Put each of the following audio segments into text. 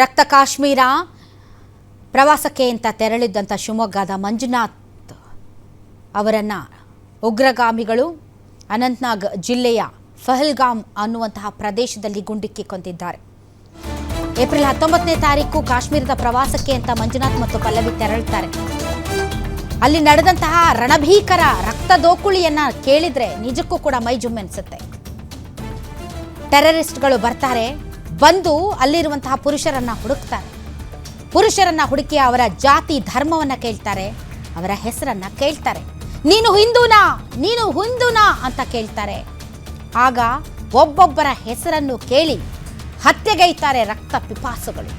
ರಕ್ತ ಕಾಶ್ಮೀರ ಪ್ರವಾಸಕ್ಕೆ ಅಂತ ತೆರಳಿದ್ದಂಥ ಶಿವಮೊಗ್ಗದ ಮಂಜುನಾಥ್ ಅವರನ್ನು ಉಗ್ರಗಾಮಿಗಳು ಅನಂತನಾಗ್ ಜಿಲ್ಲೆಯ ಪಹಲ್ಗಾಮ್ ಅನ್ನುವಂತಹ ಪ್ರದೇಶದಲ್ಲಿ ಗುಂಡಿಕ್ಕಿ ಕೊಂದಿದ್ದಾರೆ. ಏಪ್ರಿಲ್ 19ನೇ ತಾರೀಕು ಕಾಶ್ಮೀರದ ಪ್ರವಾಸಕ್ಕೆ ಅಂತ ಮಂಜುನಾಥ್ ಮತ್ತು ಪಲ್ಲವಿ ತೆರಳುತ್ತಾರೆ. ಅಲ್ಲಿ ನಡೆದಂತಹ ರಣಭೀಕರ ರಕ್ತದೋಕುಳಿಯನ್ನ ಕೇಳಿದ್ರೆ ನಿಜಕ್ಕೂ ಕೂಡ ಮೈ ಜುಮ್ ಎನಿಸುತ್ತೆ. ಟೆರರಿಸ್ಟ್ಗಳು ಬರ್ತಾರೆ, ಬಂದು ಅಲ್ಲಿರುವಂತಹ ಪುರುಷರನ್ನ ಹುಡುಕ್ತಾರೆ. ಪುರುಷರನ್ನ ಹುಡುಕಿ ಅವರ ಜಾತಿ ಧರ್ಮವನ್ನ ಕೇಳ್ತಾರೆ, ಅವರ ಹೆಸರನ್ನ ಕೇಳ್ತಾರೆ. ನೀನು ಹಿಂದೂನಾ ಅಂತ ಕೇಳ್ತಾರೆ. ಆಗ ಒಬ್ಬೊಬ್ಬರ ಹೆಸರನ್ನು ಕೇಳಿ ಹತ್ಯೆಗೈತಾರೆ ರಕ್ತ ಪಿಪಾಸುಗಳು.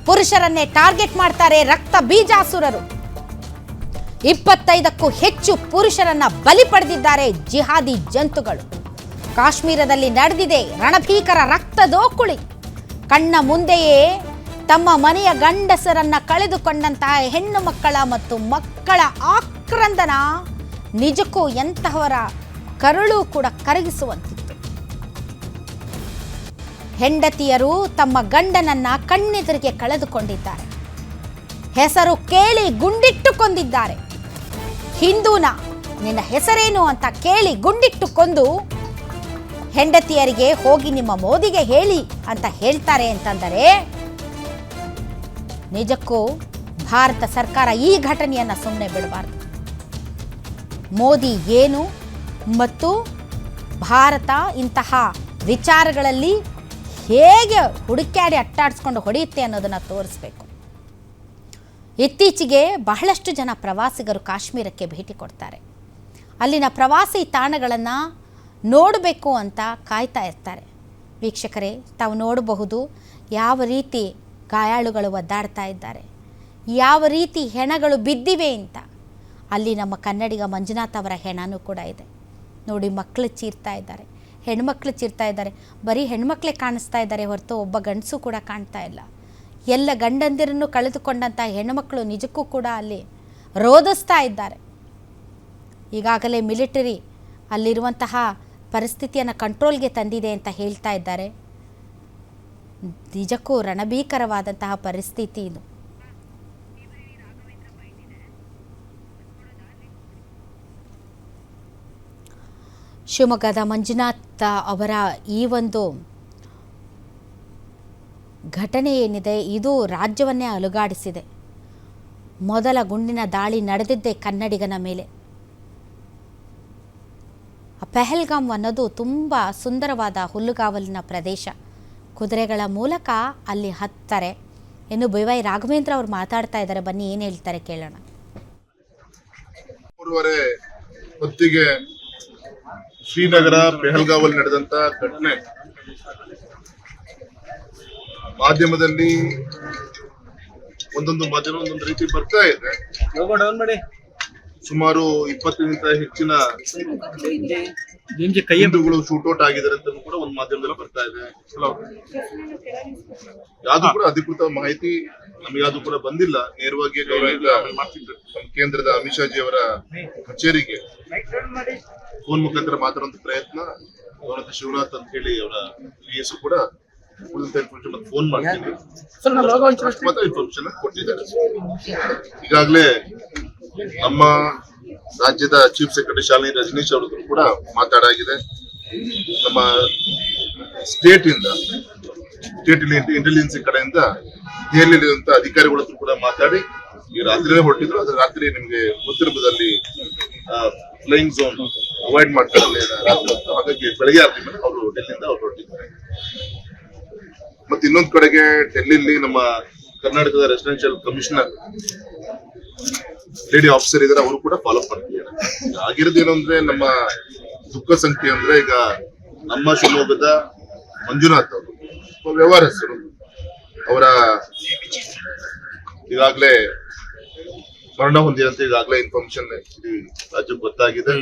ಪುರುಷರನ್ನೇ ಟಾರ್ಗೆಟ್ ಮಾಡ್ತಾರೆ ರಕ್ತ ಬೀಜಾಸುರರು. 25ಕ್ಕೂ ಹೆಚ್ಚು ಪುರುಷರನ್ನ ಬಲಿ ಪಡೆದಿದ್ದಾರೆ ಜಿಹಾದಿ ಜಂತುಗಳು. ಕಾಶ್ಮೀರದಲ್ಲಿ ನಡೆದಿದೆ ರಣಭೀಕರ ರಕ್ತದೋಕುಳಿ. ಕಣ್ಣ ಮುಂದೆಯೇ ತಮ್ಮ ಮನೆಯ ಗಂಡಸರನ್ನ ಕಳೆದುಕೊಂಡಂತಹ ಹೆಣ್ಣು ಮಕ್ಕಳ ಮತ್ತು ಮಕ್ಕಳ ಆಕ್ರಂದನ ನಿಜಕ್ಕೂ ಎಂತಹವರ ಕರುಳು ಕೂಡ ಕರಗಿಸುವಂತಿತ್ತು. ಹೆಂಡತಿಯರು ತಮ್ಮ ಗಂಡನನ್ನ ಕಣ್ಣೆದುರಿಗೆ ಕಳೆದುಕೊಂಡಿದ್ದಾರೆ. ಹೆಸರು ಕೇಳಿ ಗುಂಡಿಟ್ಟು ಕೊಂದಿದ್ದಾರೆ. ಹಿಂದೂನಾ, ನಿನ್ನ ಹೆಸರೇನು ಅಂತ ಕೇಳಿ ಗುಂಡಿಟ್ಟು ಕೊಂದು ಹೆಂಡತಿಯರಿಗೆ ಹೋಗಿ ನಿಮ್ಮ ಮೋದಿಗೆ ಹೇಳಿ ಅಂತ ಹೇಳ್ತಾರೆ ಅಂತಂದರೆ ನಿಜಕ್ಕೂ ಭಾರತ ಸರ್ಕಾರ ಈ ಘಟನೆಯನ್ನ ಸುಮ್ಮನೆ ಬಿಡಬಾರದು. ಮೋದಿ ಏನು ಮತ್ತು ಭಾರತ ಇಂತಹ ವಿಚಾರಗಳಲ್ಲಿ ಹೇಗೆ ಹುಡುಕ್ಯಾಡಿ ಅಟ್ಟಾಡಿಸ್ಕೊಂಡು ಹೊಡೆಯುತ್ತೆ ಅನ್ನೋದನ್ನು ತೋರಿಸ್ಬೇಕು. ಇತ್ತೀಚೆಗೆ ಬಹಳಷ್ಟು ಜನ ಪ್ರವಾಸಿಗರು ಕಾಶ್ಮೀರಕ್ಕೆ ಭೇಟಿ ಕೊಡ್ತಾರೆ. ಅಲ್ಲಿನ ಪ್ರವಾಸಿ ತಾಣಗಳನ್ನು ನೋಡಬೇಕು ಅಂತ ಕಾಯ್ತಾ ಇರ್ತಾರೆ. ವೀಕ್ಷಕರೇ, ತಾವು ನೋಡಬಹುದು ಯಾವ ರೀತಿ ಗಾಯಾಳುಗಳು ಒದ್ದಾಡ್ತಾ ಇದ್ದಾರೆ, ಯಾವ ರೀತಿ ಹೆಣಗಳು ಬಿದ್ದಿವೆ ಅಂತ. ಅಲ್ಲಿ ನಮ್ಮ ಕನ್ನಡಿಗ ಮಂಜುನಾಥ್ ಅವರ ಹೆಣನೂ ಕೂಡ ಇದೆ ನೋಡಿ. ಮಕ್ಕಳು ಚೀರ್ತಾ ಇದ್ದಾರೆ, ಹೆಣ್ಮಕ್ಳು ಚೀರ್ತಾ ಇದ್ದಾರೆ. ಬರೀ ಹೆಣ್ಮಕ್ಳೇ ಕಾಣಿಸ್ತಾ ಇದ್ದಾರೆ ಹೊರತು ಒಬ್ಬ ಗಂಡಸು ಕೂಡ ಕಾಣ್ತಾ ಇಲ್ಲ. ಎಲ್ಲ ಗಂಡಂದಿರನ್ನು ಕಳೆದುಕೊಂಡಂಥ ಹೆಣ್ಣುಮಕ್ಕಳು ನಿಜಕ್ಕೂ ಕೂಡ ಅಲ್ಲಿ ರೋಧಿಸ್ತಾ ಇದ್ದಾರೆ. ಈಗಾಗಲೇ ಮಿಲಿಟರಿ ಅಲ್ಲಿರುವಂತಹ ಪರಿಸ್ಥಿತಿಯನ್ನು ಕಂಟ್ರೋಲ್ಗೆ ತಂದಿದೆ ಅಂತ ಹೇಳ್ತಾ ಇದ್ದಾರೆ. ನಿಜಕ್ಕೂ ರಣಭೀಕರವಾದಂತಹ ಪರಿಸ್ಥಿತಿ ಇದು. ಶಿವಮೊಗ್ಗದ ಮಂಜುನಾಥ್ ಅವರ ಈ ಒಂದು ಘಟನೆ ಏನಿದೆ ಇದು ರಾಜ್ಯವನ್ನೇ ಅಲುಗಾಡಿಸಿದೆ. ಮೊದಲ ಗುಂಡಿನ ದಾಳಿ ನಡೆದಿದ್ದೇ ಕನ್ನಡಿಗನ ಮೇಲೆ. ಪಹಲ್ಗಾಮ್ ಅನ್ನೋದು ತುಂಬ ಸುಂದರವಾದ ಹುಲ್ಲುಗಾವಲಿನ ಪ್ರದೇಶ. ಕುದುರೆಗಳ ಮೂಲಕ ಅಲ್ಲಿ ಹತ್ತಾರೆ. ಇನ್ನು BY ರಾಘವೇಂದ್ರ ಅವರು ಮಾತಾಡ್ತಾ ಇದ್ದಾರೆ, ಬನ್ನಿ ಏನು ಹೇಳ್ತಾರೆ ಕೇಳೋಣ. ಹೊತ್ತಿಗೆ ಶ್ರೀನಗರ ಪಹಲ್ಗಾವಲ್ಲಿ ನಡೆದಂತ ಘಟನೆ ಮಾಧ್ಯಮದಲ್ಲಿ ಒಂದೊಂದು ರೀತಿ ಬರ್ತಾ ಇದೆ. ಸುಮಾರು 20ಕ್ಕಿಂತ ಹೆಚ್ಚಿನ ಹಿಂದೂಗಳು ಶೂಟೌಟ್ ಆಗಿದ್ದಾರೆ ಅಂತ ಕೂಡ ಒಂದು ಮಾಧ್ಯಮದಲ್ಲಿ ಬರ್ತಾ ಇದೆ. ಯಾವ್ದು ಕೂಡ ಅಧಿಕೃತ ಮಾಹಿತಿ ನಮಗಾದ್ರೂ ಕೂಡ ಬಂದಿಲ್ಲ. ನೇರವಾಗಿ ಕೇಂದ್ರದ ಅಮಿತ್ ಶಾ ಜಿ ಅವರ ಕಚೇರಿಗೆ ಫೋನ್ ಮುಖಾಂತರ ಮಾತಾಡುವಂತ ಪ್ರಯತ್ನ ಶಿವನಾಥ್ ಅಂತ ಹೇಳಿ ಅವರ PS ಕೂಡ ಫೋನ್ ಮಾಡ್ತೀನಿ ಇನ್ಫಾರ್ಮೇಶನ್ ಕೊಟ್ಟಿದ್ದಾರೆ. ಈಗಾಗಲೇ ನಮ್ಮ ರಾಜ್ಯದ ಚೀಫ್ ಸೆಕ್ರೆಟರಿ ಶಾಲಿನಿ ರಜನೀಶ್ ಅವರು ಕೂಡ ಮಾತಾಡಾಗಿದೆ. ನಮ್ಮ ಸ್ಟೇಟ್ ಇಂಟೆಲಿಜೆನ್ಸ್ ಕಡೆಯಿಂದ ದೆಹಲಿಯಲ್ಲಿರುವಂತ ಅಧಿಕಾರಿಗಳ ಹತ್ರ ಕೂಡ ಮಾತಾಡಿ ಈ ರಾತ್ರಿನೇ ಹೊರಟಿದ್ರು. ಅದ್ರ ರಾತ್ರಿ ನಿಮ್ಗೆ ಗೊತ್ತಿರಬಹುದಲ್ಲಿ ಫ್ಲೈಯಿಂಗ್ ಝೋನ್ ಅವಾಯ್ಡ್ ಮಾಡ್ತಾರೆ ರಾತ್ರಿ ಹೊತ್ತು. ಹಾಗಾಗಿ ಬೆಳಗ್ಗೆ 6 ಮೇಲೆ ಅವರು ಡೆಲ್ಲಿಯಿಂದ ಹೊರಟಿದ್ದಾರೆ. ಮತ್ತೆ ಇನ್ನೊಂದ್ ಕಡೆಗೆ ಡೆಲ್ಲಿಲಿ ನಮ್ಮ ಕರ್ನಾಟಕದ ರೆಸಿಡೆನ್ಷಿಯಲ್ ಕಮಿಷನರ್ ಲೇಡಿ ಆಫೀಸರ್ ಇದ್ದಾರೆ, ಅವರು ಕೂಡ ಫಾಲೋ ಅಪ್ ಮಾಡ್ತಿದ್ದಾರೆ. ಆಗಿರೋದೇನು ಅಂದ್ರೆ ನಮ್ಮ ದುಃಖ ಸಂಖ್ಯೆ ಅಂದ್ರೆ ಈಗ ನಮ್ಮ ಶಿವಮೊಗ್ಗದ ಮಂಜುನಾಥ್ ಅವರು ವ್ಯವಹಾರಸ್ಥರು, ಅವರ ಈಗಾಗಲೇ ಮರಣ ಹೊಂದಿದಂತೆ ಈಗಾಗಲೇ ಇನ್ಫಾರ್ಮೇಶನ್ ರಾಜ್ಯಕ್ಕೆ ಗೊತ್ತಾಗಿದೆ.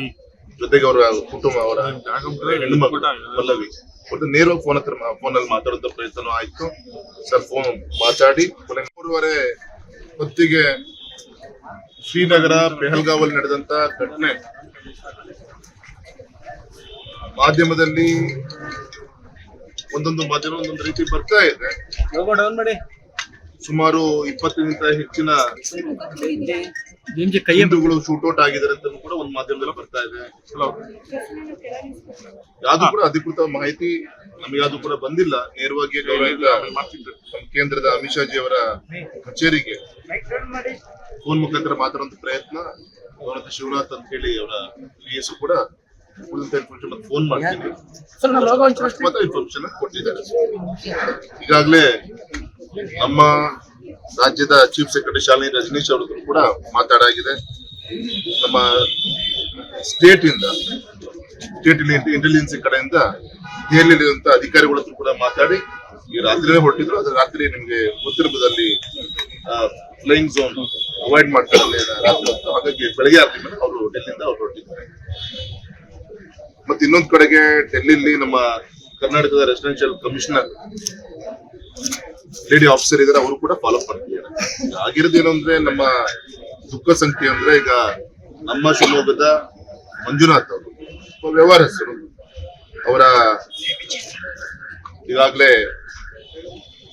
ಜೊತೆಗೆ ಅವರ ಕುಟುಂಬ, ಅವರ ಹೆಣ್ಣು ಮಕ್ಕಳು ಪಲ್ಲವಿ ಮತ್ತು ನೇರವಾಗಿ ಫೋನಲ್ಲಿ ಮಾತಾಡುವಂತ ಪ್ರಯತ್ನ ಆಯ್ತು. ಸರ್ ಫೋನ್ ಮಾತಾಡಿ 3:30 ಹೊತ್ತಿಗೆ ಶ್ರೀನಗರ ಪಹಲ್ಗಾವಲ್ಲಿ ನಡೆದಂತ ಘಟನೆ ಮಾಧ್ಯಮದಲ್ಲಿ ಒಂದೊಂದು ರೀತಿ ಬರ್ತಾ ಇದೆ. ಸುಮಾರು 20ಕ್ಕಿಂತ ಹೆಚ್ಚಿನ ಹಿಂದೂಗಳು ಶೂಟೌಟ್ ಆಗಿದ್ದಾರೆ ಅಂತ ಕೂಡ ಒಂದು ಮಾಧ್ಯಮದಲ್ಲಿ ಬರ್ತಾ ಇದೆ. ಯಾವ್ದು ಕೂಡ ಅಧಿಕೃತ ಮಾಹಿತಿ ನಮಗೆ ಯಾವ್ದು ಕೂಡ ಬಂದಿಲ್ಲ. ನೇರವಾಗಿ ನಮ್ಮ ಕೇಂದ್ರದ ಅಮಿತ್ ಶಾ ಜಿ ಅವರ ಕಚೇರಿಗೆ ಫೋನ್ ಮುಖಾಂತರ ಮಾತಾಡುವಂತ ಪ್ರಯತ್ನ ಅವರ ಶಿವನಾಥ್ ಅಂತ ಹೇಳಿ ಅವರ PS ಕೂಡ ಇನ್ಫಾರ್ಮೇಶನ್ ಫೋನ್ ಮಾಡ್ತೀನಿ ಮಾತ್ರ ಇನ್ಫಾರ್ಮೇಶನ್ ಕೊಟ್ಟಿದ್ದಾರೆ. ಈಗಾಗಲೇ ನಮ್ಮ ರಾಜ್ಯದ ಚೀಫ್ ಸೆಕ್ರೆಟರಿ ಶಾಲಿನಿ ರಜನೀಶ್ ಅವರು ಕೂಡ ಮಾತಾಡಾಗಿದೆ. ನಮ್ಮ ಸ್ಟೇಟ್ ಇಂಟೆಲಿಜೆನ್ಸ್ ಕಡೆಯಿಂದ ದೆಹಲಿಯಲ್ಲಿರುವಂತ ಅಧಿಕಾರಿಗಳ ಹತ್ರ ಕೂಡ ಮಾತಾಡಿ ಈ ರಾತ್ರಿನೇ ಹೊರಟಿದ್ರು. ಅದ್ರ ರಾತ್ರಿ ನಿಮ್ಗೆ ಗೊತ್ತಿರಬಹುದಲ್ಲಿ ಫ್ಲೈಯಿಂಗ್ ಝೋನ್ ಅವಾಯ್ಡ್ ಮಾಡ್ತಾರೆ ರಾತ್ರಿ ಹೊತ್ತು. ಹಾಗಾಗಿ ಬೆಳಗ್ಗೆ 6 ಗಂಟೆ ಅವರು ಡೆಲ್ಲಿಯಿಂದ ಅವ್ರು ಹೊರಟಿದ್ದಾರೆ. ಮತ್ತೆ ಇನ್ನೊಂದ್ ಕಡೆಗೆ ಡೆಲ್ಲಿಲಿ ನಮ್ಮ ಕರ್ನಾಟಕದ ರೆಸಿಡೆನ್ಷಿಯಲ್ ಕಮಿಷನರ್ ಲೇಡಿ ಆಫೀಸರ್ ಇದ್ದಾರೆ, ಅವರು ಕೂಡ ಫಾಲೋ ಅಪ್ ಮಾಡ್ತಿದ್ದಾರೆ. ಆಗಿರೋದೇನು ಅಂದ್ರೆ ನಮ್ಮ ದುಃಖ ಸಂಖ್ಯೆ ಅಂದ್ರೆ ಈಗ ನಮ್ಮ ಶಿವಮೊಗ್ಗದ ಮಂಜುನಾಥ್ ಅವರು ವ್ಯವಹಾರಸ್ಥರು, ಅವರ ಈಗಾಗಲೇ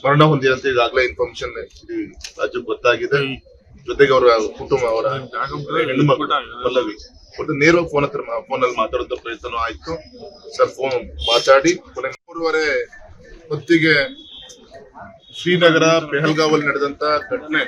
ಮರಣ ಹೊಂದಿದಂತೆ ಈಗಾಗಲೇ ಇನ್ಫಾರ್ಮೇಶನ್ ರಾಜ್ಯಕ್ಕೆ ಗೊತ್ತಾಗಿದೆ. ಜೊತೆಗೆ ಅವರ ಕುಟುಂಬ, ಅವರ ಹೆಣ್ಣು ಮಕ್ಕಳು ಪಲ್ಲವಿ ಮತ್ತೆ ನೇರವಾಗಿ ಫೋನಲ್ಲಿ ಮಾತಾಡುವಂತ ಪ್ರಯತ್ನ ಆಯ್ತು. ಸರ್ ಫೋನ್ ಮಾತಾಡಿ 3:30 ಹೊತ್ತಿಗೆ ಶ್ರೀನಗರ ಪೆಹಲ್ಗಾವಲ್ಲಿ ನಡೆದಂತ ಘಟನೆ